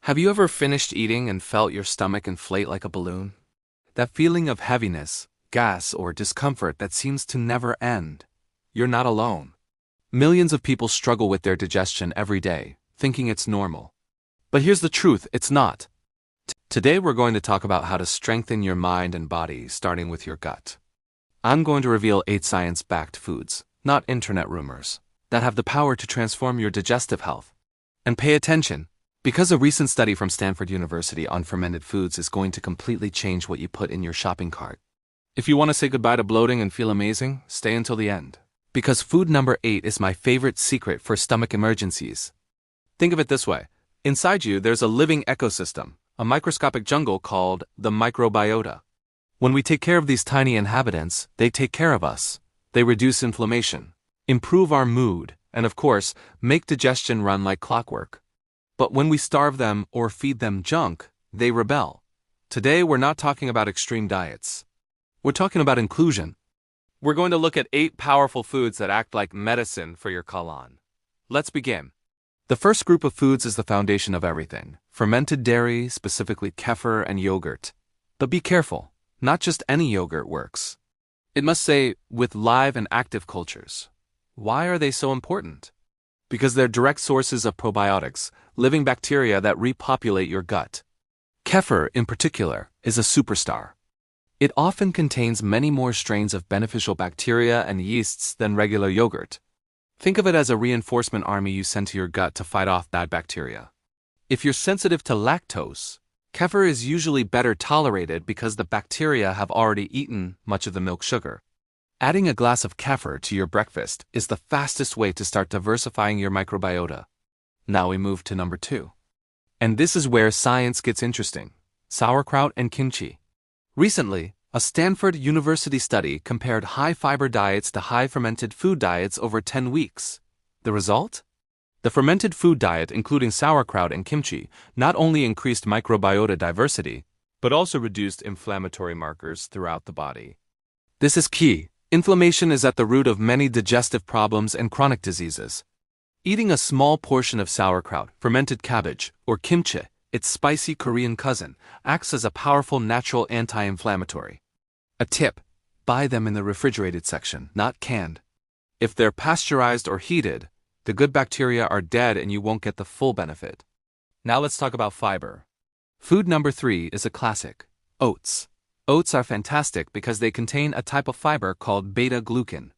Have you ever finished eating and felt your stomach inflate like a balloon? That feeling of heaviness, gas, or discomfort that seems to never end. You're not alone. Millions of people struggle with their digestion every day, thinking it's normal. But here's the truth, it's not. Today we're going to talk about how to strengthen your mind and body, starting with your gut. I'm going to reveal 8 science-backed foods, not internet rumors, that have the power to transform your digestive health. And pay attention, because a recent study from Stanford University on fermented foods is going to completely change what you put in your shopping cart. If you want to say goodbye to bloating and feel amazing, stay until the end. Because food number 8 is my favorite secret for stomach emergencies. Think of it this way. Inside you, there's a living ecosystem, a microscopic jungle called the microbiota. When we take care of these tiny inhabitants, they take care of us. They reduce inflammation, improve our mood, and of course, make digestion run like clockwork. But when we starve them or feed them junk, they rebel. Today, we're not talking about extreme diets. We're talking about inclusion. We're going to look at 8 powerful foods that act like medicine for your colon. Let's begin. The first group of foods is the foundation of everything. Fermented dairy, specifically kefir and yogurt. But be careful, not just any yogurt works. It must say, with live and active cultures. Why are they so important? Because they're direct sources of probiotics, living bacteria that repopulate your gut. Kefir, in particular, is a superstar. It often contains many more strains of beneficial bacteria and yeasts than regular yogurt. Think of it as a reinforcement army you send to your gut to fight off bad bacteria. If you're sensitive to lactose, kefir is usually better tolerated because the bacteria have already eaten much of the milk sugar. Adding a glass of kefir to your breakfast is the fastest way to start diversifying your microbiota. Now we move to number 2. And this is where science gets interesting. Sauerkraut and kimchi. Recently, a Stanford University study compared high-fiber diets to high-fermented food diets over 10 weeks. The result? The fermented food diet, including sauerkraut and kimchi, not only increased microbiota diversity, but also reduced inflammatory markers throughout the body. This is key. Inflammation is at the root of many digestive problems and chronic diseases. Eating a small portion of sauerkraut, fermented cabbage, or kimchi, its spicy Korean cousin, acts as a powerful natural anti-inflammatory. A tip: buy them in the refrigerated section, not canned. If they're pasteurized or heated, the good bacteria are dead and you won't get the full benefit. Now let's talk about fiber. Food number 3 is a classic: oats. Oats are fantastic because they contain a type of fiber called beta-glucan.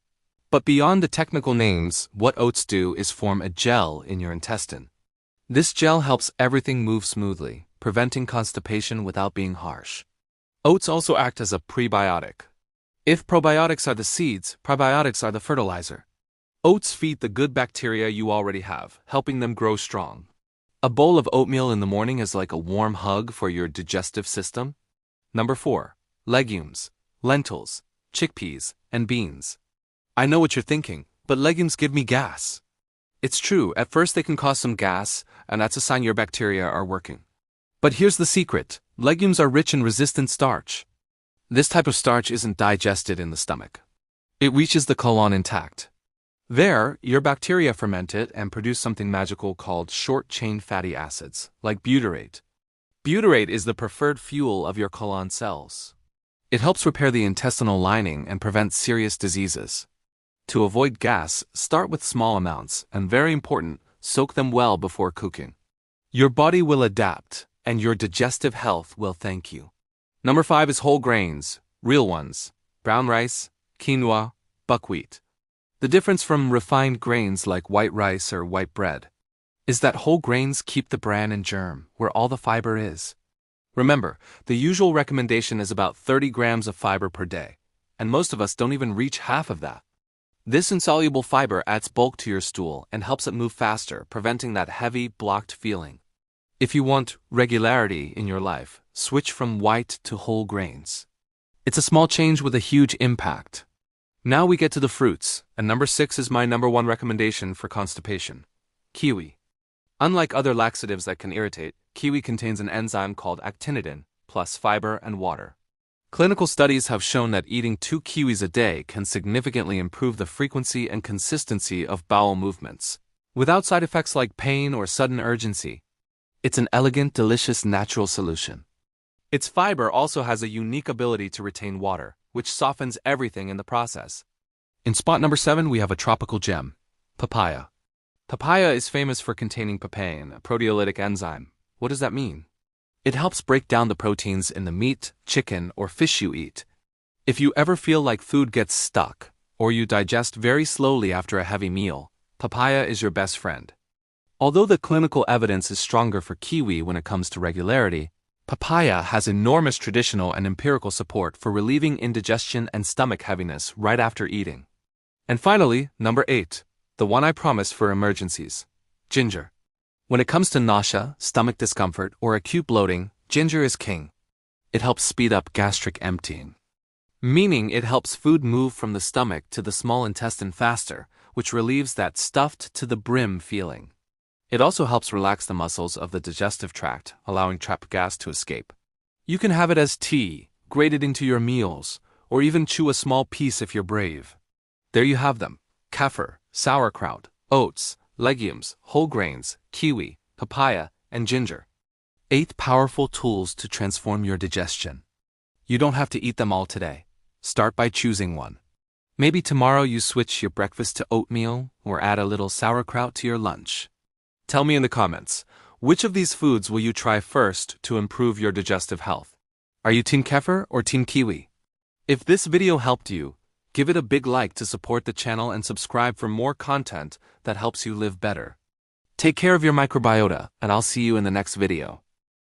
But beyond the technical names, what oats do is form a gel in your intestine. This gel helps everything move smoothly, preventing constipation without being harsh. Oats also act as a prebiotic. If probiotics are the seeds, probiotics are the fertilizer. Oats feed the good bacteria you already have, helping them grow strong. A bowl of oatmeal in the morning is like a warm hug for your digestive system. Number 4. Legumes, lentils, chickpeas, and beans. I know what you're thinking, but legumes give me gas. It's true, at first they can cause some gas, and that's a sign your bacteria are working. But here's the secret: legumes are rich in resistant starch. This type of starch isn't digested in the stomach. It reaches the colon intact. There, your bacteria ferment it and produce something magical called short-chain fatty acids, like butyrate. Butyrate is the preferred fuel of your colon cells. It helps repair the intestinal lining and prevent serious diseases. To avoid gas, start with small amounts, and very important, soak them well before cooking. Your body will adapt, and your digestive health will thank you. Number 5 is whole grains, real ones: brown rice, quinoa, buckwheat. The difference from refined grains like white rice or white bread is that whole grains keep the bran and germ, where all the fiber is. Remember, the usual recommendation is about 30 grams of fiber per day, and most of us don't even reach half of that. This insoluble fiber adds bulk to your stool and helps it move faster, preventing that heavy, blocked feeling. If you want regularity in your life, switch from white to whole grains. It's a small change with a huge impact. Now we get to the fruits, and number 6 is my number 1 recommendation for constipation: kiwi. Unlike other laxatives that can irritate, kiwi contains an enzyme called actinidin, plus fiber and water. Clinical studies have shown that eating 2 kiwis a day can significantly improve the frequency and consistency of bowel movements, without side effects like pain or sudden urgency. It's an elegant, delicious, natural solution. Its fiber also has a unique ability to retain water, which softens everything in the process. In spot number 7, we have a tropical gem, papaya. Papaya is famous for containing papain, a proteolytic enzyme. What does that mean? It helps break down the proteins in the meat, chicken, or fish you eat. If you ever feel like food gets stuck, or you digest very slowly after a heavy meal, papaya is your best friend. Although the clinical evidence is stronger for kiwi when it comes to regularity, papaya has enormous traditional and empirical support for relieving indigestion and stomach heaviness right after eating. And finally, number 8, the one I promised for emergencies, ginger. When it comes to nausea, stomach discomfort, or acute bloating, ginger is king. It helps speed up gastric emptying, meaning it helps food move from the stomach to the small intestine faster, which relieves that stuffed to the brim feeling. It also helps relax the muscles of the digestive tract, allowing trapped gas to escape. You can have it as tea, grate it into your meals, or even chew a small piece if you're brave. There you have them: kefir, sauerkraut, oats, legumes, whole grains, kiwi, papaya, and ginger. 8 powerful tools to transform your digestion. You don't have to eat them all today. Start by choosing one. Maybe tomorrow you switch your breakfast to oatmeal or add a little sauerkraut to your lunch. Tell me in the comments, which of these foods will you try first to improve your digestive health? Are you team kefir or team kiwi? If this video helped you, give it a big like to support the channel and subscribe for more content that helps you live better. Take care of your microbiota, and I'll see you in the next video.